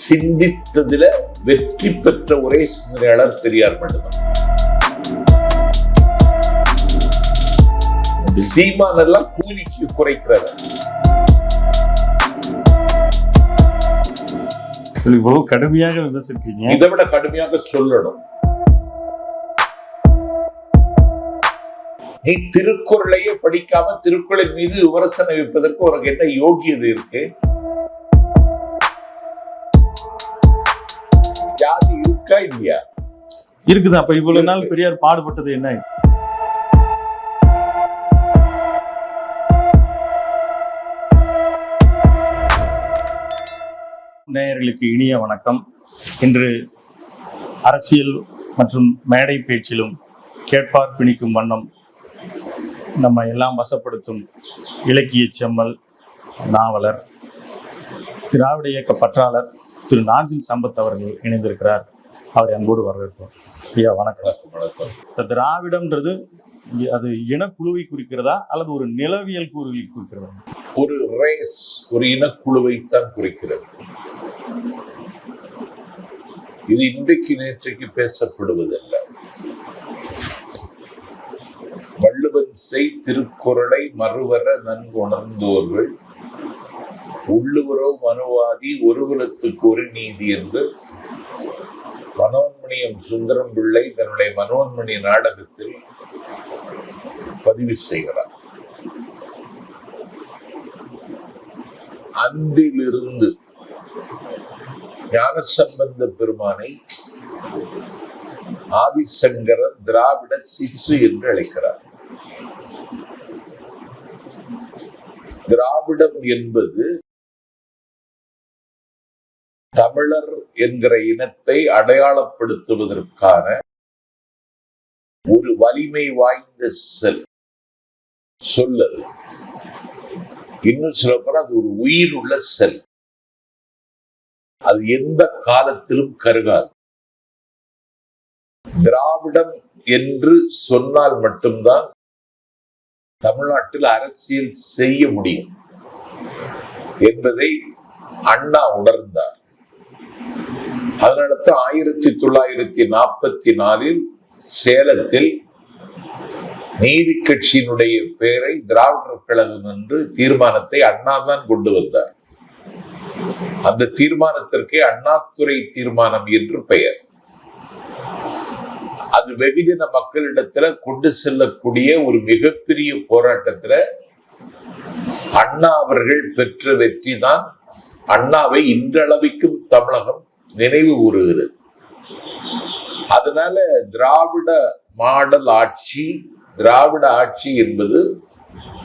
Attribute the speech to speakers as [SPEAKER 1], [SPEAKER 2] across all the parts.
[SPEAKER 1] சிந்தித்ததுல வெற்றி பெற்ற ஒரே சிந்தனையாளர் பெரியார் மட்டும்தான். சீமான் எல்லாம் கூலிக்கு குறைக்கிறார்.
[SPEAKER 2] இவ்வளவு கடுமையாக விமர்சிக்கிறீங்க.
[SPEAKER 1] இதை விட கடுமையாக சொல்லணும். நீ திருக்குறளையே படிக்காம திருக்குறளின் மீது விமர்சனம் வைப்பதற்கு உனக்கு என்ன யோகியது இருக்கு? ஜாதி இருக்கா இல்லையா?
[SPEAKER 2] இருக்குது. அப்ப இவ்வளவு நாள் பெரியார் பாடுபட்டது என்ன? நேயர்களுக்கு இனிய வணக்கம். இன்று அரசியல் மற்றும் மேடை பேச்சிலும் கேட்பார் பிணிக்கும் வண்ணம் நம்ம எல்லாம் வசப்படுத்தும் இலக்கிய செம்மல், நாவலர், திராவிட இயக்க பற்றாளர் திரு நாஞ்சில் சம்பத் அவர்கள் இணைந்திருக்கிறார். அவரை அன்போடு வரவேற்போம். ஐயா வணக்கம். இந்த திராவிடம்ன்றது அது இனக்குழுவை குறிக்கிறதா அல்லது ஒரு நிலவியல் கூறுவை குறிக்கிறதா?
[SPEAKER 1] ஒரு ரேஸ், ஒரு இனக்குழுவைத்தான் குறிக்கிறது. இது இன்றைக்கு நேற்றைக்கு பேசப்படுவதல்ல. வள்ளுவன் செய் திருக்குறளை மறுவர நன்கு உணர்ந்தோர்கள் உள்ளுவரோ மனுவாதி ஒருவலத்துக்கு ஒரு நீதி என்று மனோன்மணியம் சுந்தரம் பிள்ளை தன்னுடைய மனோன்மணி நாடகத்தில் பதிவு செய்கிறார். அன்றிலிருந்து ஞானசம்பந்த பெருமானை ஆதிசங்கரர் திராவிட சிசு என்று அழைக்கிறார். திராவிடம் என்பது தமிழர் என்கிற இனத்தை அடையாளப்படுத்துவதற்கான ஒரு வலிமை வாய்ந்த சொல்லது. இன்னும் சொல்லப்போனா அது ஒரு உயிர் உள்ள செல். அது எந்த காலத்திலும் கருகாது. திராவிடம் என்று சொன்னால் மட்டும்தான் தமிழ்நாட்டில் அரசியல் செய்ய முடியும் என்பதை அண்ணா உணர்ந்தார். அதனால்தான் 1944 சேலத்தில் நீதி கட்சியினுடைய பெயரை திராவிடர் கழகம் என்று தீர்மானத்தை அண்ணா தான் கொண்டு வந்தார். அந்த தீர்மானத்திற்கே அண்ணாதுரை தீர்மானம் என்று பெயர். அது வெகுஜன மக்களிடத்துல கொண்டு செல்லக்கூடிய ஒரு மிகப்பெரிய போராட்டத்துல அண்ணா அவர்கள் பெற்ற வெற்றி தான் அண்ணாவை இன்றளவிக்கும் தமிழகம் நினைவு கூறுகிறது. அதனால திராவிட மாடல் ஆட்சி, திராவிட ஆட்சி என்பது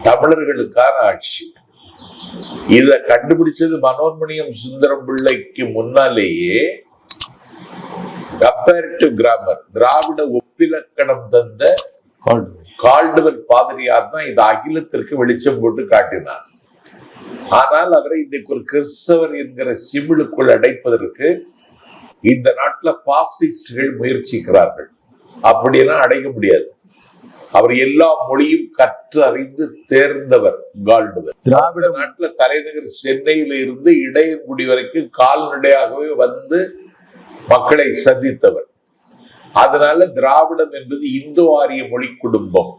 [SPEAKER 1] தமிழர்களுக்கான ஆட்சி. இத கண்டுபிடிச்சது மனோன்மணியம் சுந்தரம் பிள்ளைக்கு முன்னாலேயே கம்பேரிட்டிவ் கிராமர், திராவிட ஒப்பிலக்கணம் தந்த கால்டுவெல் பாதிரியார் தான் இது அகிலத்திற்கு வெளிச்சம் போட்டு காட்டினார். ஆனால் அவரை இன்னைக்கு ஒரு கிறிஸ்தவர் என்கிற சிமிழுக்குள் அடைப்பதற்கு இந்த நாட்டுல பாசிஸ்டுகள் முயற்சிக்கிறார்கள். அப்படியெல்லாம் அடைக்க முடியாது. அவர் எல்லா மொழியும் கற்று அறிந்து தேர்ந்தவர் கால்டுவெல். திராவிட நாட்டுல தலைநகர் சென்னையில இருந்து இடையன்குடி வரைக்கும் கால்நடையாகவே வந்து மக்களை சந்தித்தவர். அதனால திராவிடம் என்பது இந்தோ ஆரிய மொழி குடும்பம்.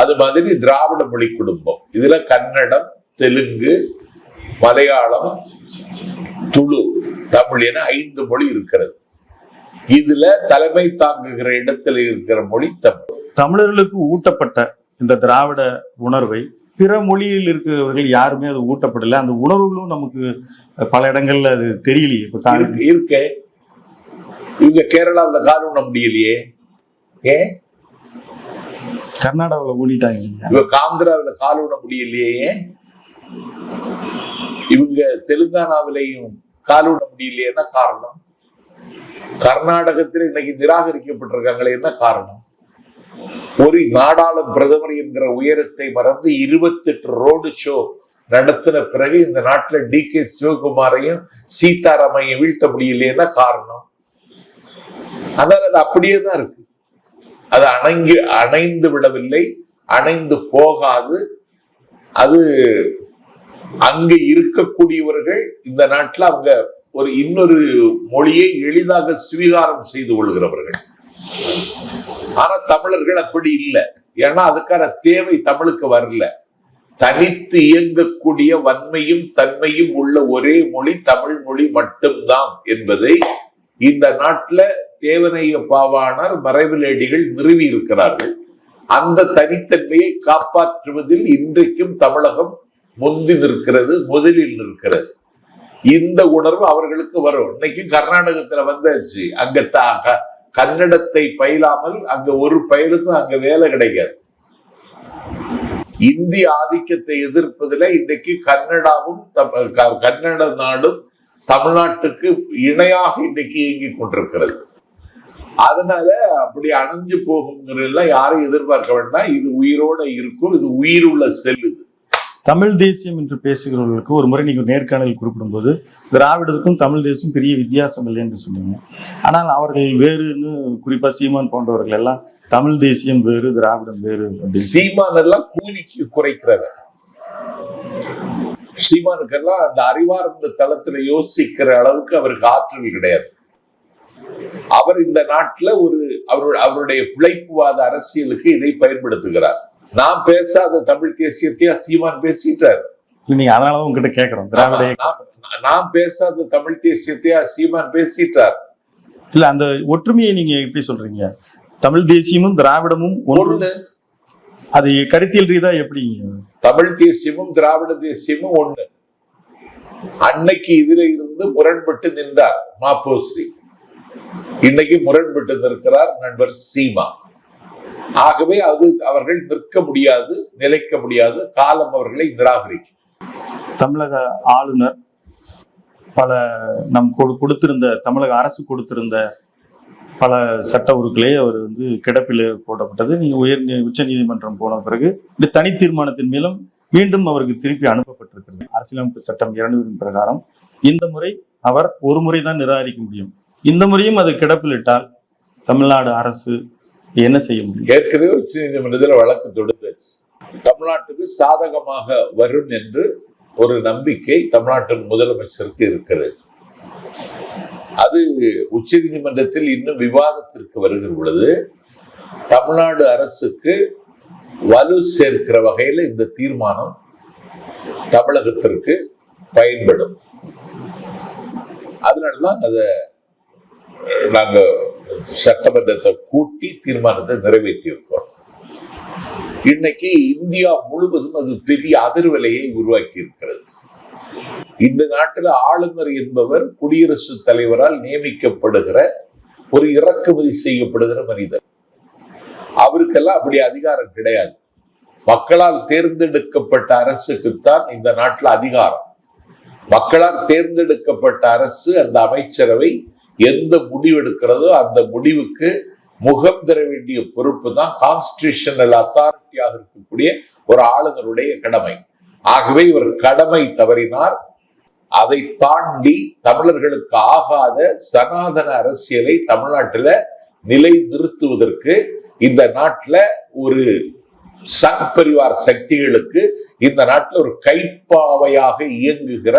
[SPEAKER 1] அது மாதிரி திராவிட மொழி குடும்பம். இதுல கன்னடம், தெலுங்கு, மலையாளம், துளு, தமிழ் என 5 மொழி இருக்கிறது. இதுல தலைமை தாங்குகிற இடத்துல இருக்கிற மொழி தமிழ்.
[SPEAKER 2] தமிழர்களுக்கு ஊட்டப்பட்ட இந்த திராவிட உணர்வை பிற மொழியில் இருக்கிறவர்கள் யாருமே அது ஊட்டப்படல. அந்த உணர்வுகளும் நமக்கு பல இடங்கள்ல அது தெரியலையே.
[SPEAKER 1] இருக்க இவங்க கேரளாவுல கால் ஊன முடியலையே, ஏன்?
[SPEAKER 2] கர்நாடகாவில் ஊனிட்டாங்க.
[SPEAKER 1] இவங்க ஆந்திராவில கால் ஊன முடியலையே, ஏன்? இவங்க தெலுங்கானாவிலையும் கால் ஊன முடியலையே, என்ன காரணம்? கர்நாடகத்தில் இன்னைக்கு நிராகரிக்கப்பட்டிருக்காங்களே, என்ன காரணம்? ஒரு நாடாளும் பிரதமர் என்கிற உயரத்தை மறந்து 28 ரோடு ஷோ நடத்தின பிறகு இந்த நாட்டுல DK சிவகுமாரையும் சீதாராமையும் வீழ்த்த முடியலைன்னா காரணம். அதனால அது அப்படியே தான் இருக்கு. அது அணைந்து விடவில்லை, அணைந்து போகாது. அது அங்க இருக்கக்கூடியவர்கள் இந்த நாட்டுல அவங்க இன்னொரு மொழியை எளிதாக ஸ்வீகாரம் செய்து கொள்கிறவர்கள். ஆனா தமிழர்கள் அப்படி இல்லை. ஏன்னா அதுக்கான தேவை தமிழுக்கு வரல. தனித்து இயங்கக்கூடிய வன்மையும் தன்மையும் உள்ள ஒரே மொழி தமிழ் மொழி மட்டும்தான் என்பதை இந்த நாட்டுல தேவனைய பாவாணர், மறைவிலேடிகள் நிறுவி இருக்கிறார்கள். அந்த தனித்தன்மையை காப்பாற்றுவதில் இன்றைக்கும் தமிழகம் முந்தி நிற்கிறது, முதலில் நிற்கிறது. இந்த உணர்வு அவர்களுக்கு வரும். இன்னைக்கும் கர்நாடகத்துல வந்தாச்சு. அங்க கன்னடத்தை பயிலாமல் அங்க ஒரு பயிலுக்கும் அங்க வேலை கிடைக்காது. இந்திய ஆதிக்கத்தை எதிர்ப்பதில் இன்றைக்கு கன்னடாவும் கன்னட நாடும் தமிழ்நாட்டுக்கு இணையாக இன்றைக்கு இயங்கிக் கொண்டிருக்கிறது. அதனால அப்படி அணைஞ்சு போகுங்கிறதெல்லாம் யாரும் எதிர்பார்க்க வேண்டாம். இது உயிரோட இருக்கும். இது உயிர் உள்ள செல். இது
[SPEAKER 2] தமிழ் தேசியம் என்று பேசுகிறவர்களுக்கு ஒரு முறை நீங்கள் நேர்காணலில் குறிப்பிடும் போது திராவிடருக்கும் தமிழ் தேசியம் பெரிய வித்தியாசம் இல்லை என்று சொன்னீங்க. ஆனால் அவர்கள் வேறுன்னு, குறிப்பா சீமான் போன்றவர்கள் எல்லாம் தமிழ் தேசியம் வேறு, திராவிடம் வேறு.
[SPEAKER 1] சீமான் எல்லாம் கூலிக்கு குறைக்கிறவர். சீமானுக்கெல்லாம் அந்த அறிவார்ந்த தளத்துல யோசிக்கிற அளவுக்கு அவருக்கு ஆற்றல் கிடையாது. அவர் இந்த நாட்டுல அவருடைய பிழைப்புவாத அரசியலுக்கு இதை பயன்படுத்துகிறார். நான் பேசாத தமிழ் தேசியத்தையா சீமான் பேசிட்டார்.
[SPEAKER 2] நீங்க அதனாலதான் உங்ககிட்ட கேட்கிறோம்.
[SPEAKER 1] நான் பேசாத தமிழ் தேசியத்தையா சீமான் பேசிட்டார்.
[SPEAKER 2] இல்ல, அந்த ஒற்றுமையை நீங்க எப்படி சொல்றீங்க? தமிழ் தேசியமும் திராவிடமும் ஒன்று. அது கருத்தியல் ரீதியா எப்படி?
[SPEAKER 1] தமிழ் தேசியமும் திராவிட தேசியமும் ஒண்ணு. அன்னைக்கு இதுல இருந்து முரண்பட்டு நின்றார் மாப்போசி. இன்னைக்கு முரண்பட்டு நிற்கிறார் நண்பர் சீமா. ஆகவே அவர்கள் நிற்க முடியாது, நிலைக்க முடியாது. காலம் அவர்களை நிராகரிக்கும்.
[SPEAKER 2] தமிழக ஆளுநர் கொடுத்திருந்த, தமிழக அரசு கொடுத்திருந்த பல சட்ட உறுக்களை அவர் கிடப்பில் போடப்பட்டது. நீங்க உச்ச நீதிமன்றம் போன பிறகு இந்த தனி தீர்மானத்தின் மூலம் மீண்டும் அவருக்கு திருப்பி அனுப்பப்பட்டிருக்கிறது. அரசியலமைப்பு சட்டம் 200 பிரகாரம் இந்த முறை அவர் ஒரு முறை தான் நிராகரிக்க முடியும். இந்த முறையும் அது கிடப்பில் இட்டால் தமிழ்நாடு அரசு என்ன செய்ய முடியும்?
[SPEAKER 1] ஏற்கனவே உச்ச நீதிமன்றத்தில் வழக்கு தொடுத்தாச்சு. தமிழ்நாட்டுக்கு சாதகமாக வரும் என்று ஒரு நம்பிக்கை தமிழ்நாட்டின் முதலமைச்சருக்கு இருக்கிறது. அது உச்ச நீதிமன்றத்தில் இன்னும் விவாதத்திற்கு வருகிற பொழுது தமிழ்நாடு அரசுக்கு வலு சேர்க்கிற வகையில் இந்த தீர்மானம் தமிழகத்திற்கு பயன்படும். அதனாலதான் அதை நாங்க சட்டமன்றத்தை கூட்டி தீர்மானத்தை நிறைவேற்றி இருக்கோம். இன்னைக்கு இந்தியா முழுவதும் அது பெரிய அதிர்வலையை உருவாக்கி இருக்கிறது. இந்த நாட்டில் ஆளுநர் என்பவர் குடியரசுத் தலைவரால் நியமிக்கப்படுகிற ஒரு இறக்குமதி செய்யப்படுகிற மனிதர். அவருக்கெல்லாம் அப்படி அதிகாரம் கிடையாது. மக்களால் தேர்ந்தெடுக்கப்பட்ட அரசுக்குத்தான் இந்த நாட்டில் அதிகாரம். மக்களால் தேர்ந்தெடுக்கப்பட்ட அரசு, அந்த அமைச்சரவை எந்த முடிவு எடுக்கிறதோ அந்த முடிவுக்கு முகம் தர வேண்டிய பொறுப்பு தான் கான்ஸ்டிடியூஷனல் அத்தாரிட்டியாக இருக்கக்கூடிய ஒரு ஆளுநருடைய கடமை. ஆகவே இவர் கடமை தவறினார். அதை தாண்டி தமிழர்களுக்கு ஆகாத சனாதன அரசியலை தமிழ்நாட்டில் நிலை நிறுத்துவதற்கு இந்த நாட்டில் ஒரு சங் பரிவார் சக்திகளுக்கு இந்த நாட்டில் ஒரு கைப்பாவையாக இயங்குகிற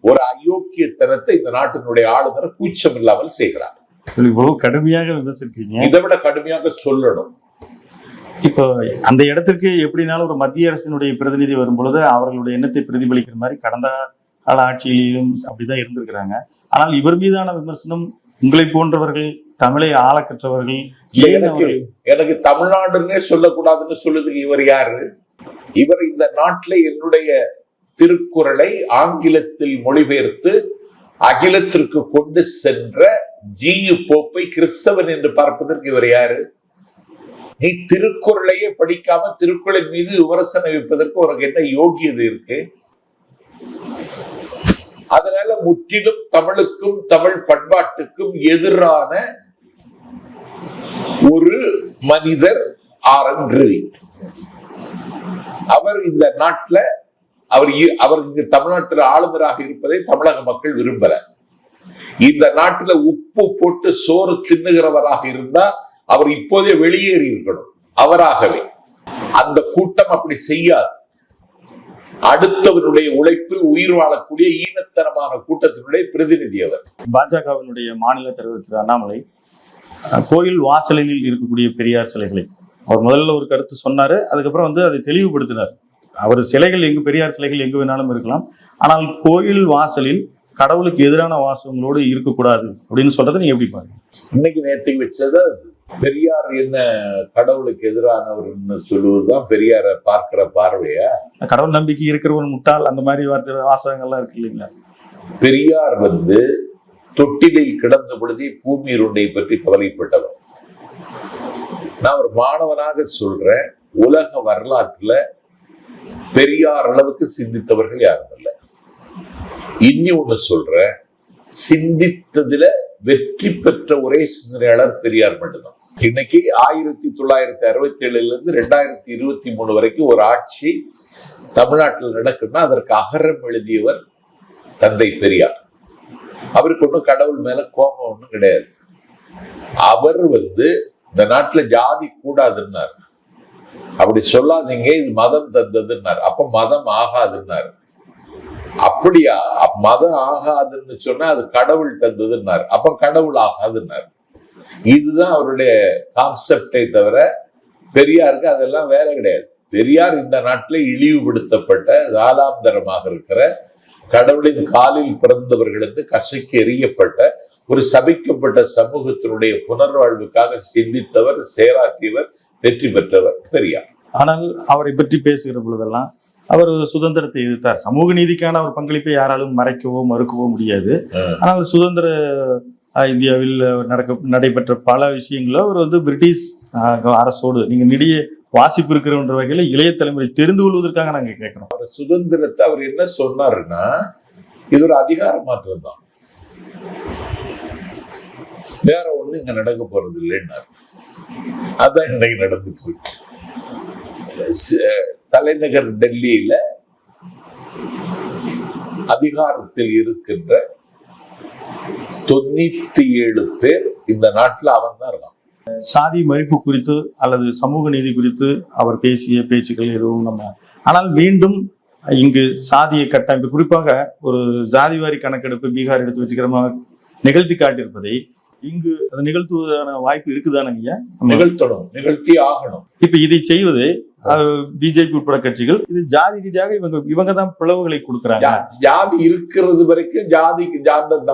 [SPEAKER 1] ஒரு அயோக்கியத்தனத்தை இந்த நாட்டினுடைய ஆளுநர் கூச்சம் இல்லாமல் செய்கிறார்.
[SPEAKER 2] கடுமையாக விமர்சிக்கிறீங்க.
[SPEAKER 1] இதை விட கடுமையாக சொல்லணும்.
[SPEAKER 2] இப்போ அந்த இடத்திற்கு எப்படினாலும் ஒரு மத்திய அரசினுடைய பிரதிநிதி வரும் பொழுது அவர்களுடைய எண்ணத்தை பிரதிபலிக்கிற மாதிரி கடந்த கால ஆட்சியிலும் அப்படிதான் இருந்திருக்கிறாங்க. ஆனால் இவர் மீதான விமர்சனம், உங்களை போன்றவர்கள், தமிழை ஆள கற்றவர்கள்,
[SPEAKER 1] எனக்கு தமிழ்நாடுன்னே சொல்லக்கூடாதுன்னு சொல்லுதுக்கு இவர் யாரு? இவர் இந்த நாட்டில் என்னுடைய திருக்குறளை ஆங்கிலத்தில் மொழிபெயர்த்து அகிலத்திற்கு கொண்டு சென்ற ஜி.யு. போப்பை கிறிஸ்தவன் என்று பார்ப்பதற்கு இவர் யாரு? நீ திருக்குறளையே படிக்காம திருக்குறளின் மீது விமர்சனம் வைப்பதற்கு உனக்கு என்ன யோகியது இருக்கு? அதனால முற்றிலும் தமிழுக்கும் தமிழ் பண்பாட்டுக்கும் எதிரான ஒரு மனிதர் ஆர்.என். ரவி. அவர் இந்த நாட்டுல அவர் இங்கு தமிழ்நாட்டில் ஆளுநராக இருப்பதை தமிழக மக்கள் விரும்பல. இந்த நாட்டுல உப்பு போட்டு சோறு தின்னுகிறவராக இருந்தா அவர் இப்போதே வெளியேறி இருக்கணும் அவராகவே. அந்த கூட்டம் அப்படி செய்யாது. அடுத்தவனுடைய உழைப்பில் உயிர் வாழக்கூடிய ஈனத்தனமான கூட்டத்தினுடைய பிரதிநிதி அவர்.
[SPEAKER 2] பாஜகவினுடைய மாநில தலைவர் திரு அண்ணாமலை கோயில் வாசலில் இருக்கக்கூடிய பெரியார் சிலைகளை அவர் முதல்ல ஒரு கருத்து சொன்னாரு. அதுக்கப்புறம் அதை தெளிவுபடுத்தினார். அவர் சிலைகள் பெரியார் சிலைகள் எங்கு வேணாலும் இருக்கலாம், ஆனால் கோயில் வாசலில் கடவுளுக்கு எதிரான வாசகங்களோடு இருக்கக்கூடாது அப்படின்னு சொல்றதை நீங்க எப்படி பாருங்க?
[SPEAKER 1] இன்னைக்கு நேற்றுக்கு வச்சது பெரியார் என்ன கடவுளுக்கு எதிரானவர்னு சொல்லுவதுதான் பெரியார பார்க்கிற பார்வையா?
[SPEAKER 2] கடவுள் நம்பிக்கை இருக்கிறவன் முட்டாள் அந்த மாதிரி வாசகங்கள்லாம் இருக்கு இல்லைங்களா?
[SPEAKER 1] பெரியார் தொட்டிலில் கிடந்த பொழுதே பூமி இருண்டை பற்றி கவலைப்பட்டவர். நான் ஒரு மாணவனாக சொல்றேன், உலக வரலாற்றுல பெரியார் அளவுக்கு சிந்தித்தவர்கள் யாரும் இல்லை. இன்னி ஒண்ணு சொல்றேன், சிந்தித்ததுல வெற்றி பெற்ற ஒரே சிந்தனையாளர் பெரியார் மட்டும்தான். இன்னைக்கு 1967 இருந்து 2023 வரைக்கும் ஒரு ஆட்சி தமிழ்நாட்டில் நடக்குன்னா அதற்கு அகரம் எழுதியவர் தந்தை பெரியார். அவருக்கு ஒன்றும் கடவுள் மேல கோபம் ஒன்றும் கிடையாது. அவர் இந்த நாட்டுல ஜாதி கூடாதுன்னாரு. அப்படி சொல்லாதீங்க, இது மதம் தந்ததுன்னாரு. அப்ப மதம் ஆகாதுன்னாரு. அப்படியா? மதம் ஆகாதுன்னு சொன்னா அது கடவுள் தந்ததுன்னாரு. அப்ப கடவுள் ஆகாதுன்னாரு. இதுதான் அவருடைய கான்செப்டை தவிர பெரியாருக்கு அதெல்லாம் வேலை கிடையாது. பெரியார் இந்த நாட்டில் இழிவுபடுத்தப்பட்ட காலாந்தரமாக இருக்கிற கடவுளின் காலில் பிறந்தவர்கள் என்று கசைக்கு எறியப்பட்ட ஒரு சபிக்கப்பட்ட சமூகத்தினுடைய புனர்வாழ்வுக்காக சிந்தித்தவர், செயலாற்றியவர், வெற்றி பெற்றவர் பெரியார்.
[SPEAKER 2] ஆனால் அவரை பற்றி பேசுகிற பொழுதெல்லாம் அவர் சுதந்திரத்தை எதிர்த்தார். சமூக நீதிக்கான அவர் பங்களிப்பை யாராலும் மறைக்கவோ மறுக்கவோ முடியாது. ஆனால் சுதந்திர இந்தியாவில் நடைபெற்ற பல விஷயங்கள அவர் பிரிட்டிஷ் அரசோடு நீங்க நெடிய வாசிப்பு இருக்கிறன்ற வகையில இளைய தலைமுறை தெரிந்து கொள்வதற்காக நாங்க கேட்கிறோம்.
[SPEAKER 1] அவர் சுதந்திரத்தை அவர் என்ன சொன்னாருன்னா, இது ஒரு அதிகார மாற்றம் தான், வேற ஒண்ணு இங்க நடக்க போறது இல்லைன்னாரு. அதான் இன்னைக்கு நடந்துட்டு இருக்கு. தலைநகர் டெல்லியில அதிகாரத்தில் இருக்கின்ற 97 பேர் இந்த நாட்டுல அவன் தான் இருக்கான்.
[SPEAKER 2] சாதி மறுப்பு குறித்து அல்லது சமூக நீதி குறித்து அவர் பேசிய பேச்சுக்கள் எதுவும் ஆனால் மீண்டும் இங்கு சாதியை கட்டமைப்பு, குறிப்பாக ஒரு ஜாதிவாரி கணக்கெடுப்பு பீகார் எடுத்து வச்சுக்கிறமாக நிகழ்த்தி காட்டியிருப்பதை இங்கு அதை நிகழ்த்துவதான வாய்ப்பு இருக்குதானங்க?
[SPEAKER 1] நிகழ்த்தணும், நிகழ்த்தி ஆகணும்.
[SPEAKER 2] இப்ப இதை செய்வது பிஜேபி உட்பட கட்சிகள் இது ஜாதி ரீதியாக இவங்க தான் பிளவுகளை கொடுக்குறாங்க.
[SPEAKER 1] ஜாதி இருக்கிறது வரைக்கும் ஜாதிக்கு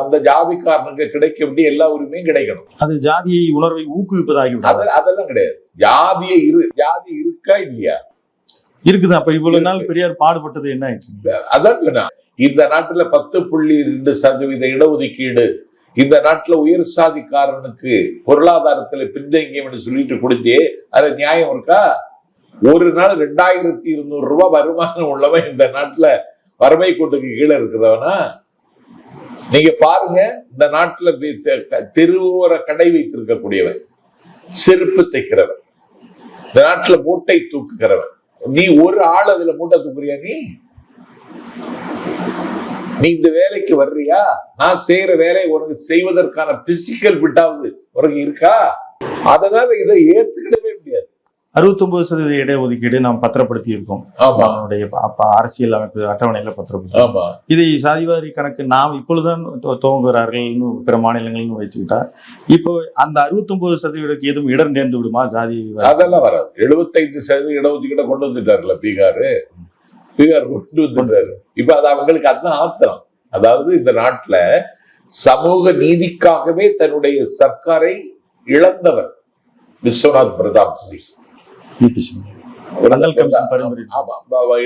[SPEAKER 1] அந்த ஜாதிக்காரனுக்கு கிடைக்க வேண்டிய எல்லா உரிமையும் கிடைக்கணும்.
[SPEAKER 2] அது ஜாதியை உணர்வை ஊக்குவிப்பதாகி
[SPEAKER 1] அதெல்லாம் கிடையாது. ஜாதி இருக்கா இல்லையா?
[SPEAKER 2] இருக்குது. அப்ப இவ்வளவு நாள் பெரியார் பாடுபட்டது என்ன ஆயிடுச்சு?
[SPEAKER 1] அதான் இந்த நாட்டுல 10.2% இடஒதுக்கீடு, இந்த நாட்டுல உயர் சாதிக்காரனுக்கு பொருளாதாரத்துல பின்தங்கியம் சொல்லிட்டு கொடுத்தே அது நியாயம் இருக்கா? ஒரு நாள் 2200 ரூபாய் வருமானம் உள்ளவன் இந்த நாட்டுல வறுமை கோட்டுக்கு கீழே இருக்கிறவனா? நீங்க பாருங்க, இந்த நாட்டுல தெருவோர கடை வைத்திருக்கக்கூடியவன், செருப்பு தைக்கிறவன், இந்த நாட்டுல மூட்டை தூக்குகிறவன், நீ ஒரு ஆள் அதுல மூட்டை தூக்குறியா? நீ இந்த வேலைக்கு வர்றியா? நான் செய்யற வேலை உனக்கு செய்வதற்கான பிசிக்கல் பிட்டாவது உனக்கு இருக்கா? அதனால இதை ஏத்துக்கிடவே முடியாது.
[SPEAKER 2] 69% இடஒதுக்கீடு நாம் பத்திரப்படுத்தி இருக்கோம். நம்மளுடைய அரசியல் அமைப்பு அட்டவணையில பத்திரப்படுத்தி. இதை சாதிவாரி கணக்கு நாம் இப்பொழுதுதான் துவங்குகிறார்கள் பிற மாநிலங்கள்னு வச்சுக்கிட்டா, இப்போ அந்த 69% எதுவும் இடம் நேர்ந்து விடுமா? ஜாதி
[SPEAKER 1] அதெல்லாம் வராது. 75% இடஒதுக்கீட கொண்டு வந்துட்டாருல பீகார் கொண்டு வந்துட்டாரு. இப்ப அது அவங்களுக்கு அதுதான் ஆத்திரம். அதாவது இந்த நாட்டுல சமூக நீதிக்காகவே தன்னுடைய சர்க்காரை இழந்தவர் விஸ்வநாத் பிரதாப் சிங்,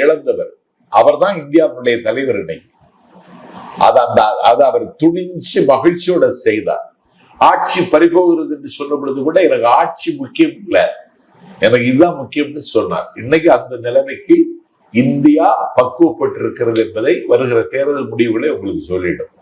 [SPEAKER 1] இழந்தவர். அவர் தான் இந்தியாவுடைய தலைவர். இன்னைக்கு அவர் துணிஞ்சு மகிழ்ச்சியோட செய்தார். ஆட்சி பறிபோகிறது என்று சொன்ன பொழுது கூட எனக்கு ஆட்சி முக்கியம் இல்ல, எனக்கு இதுதான் முக்கியம்னு சொன்னார். இன்னைக்கு அந்த நிலைமைக்கு இந்தியா பக்குவப்பட்டிருக்கிறது என்பதை வருகிற தேர்தல் முடிவுகளை உங்களுக்கு சொல்லிடும்.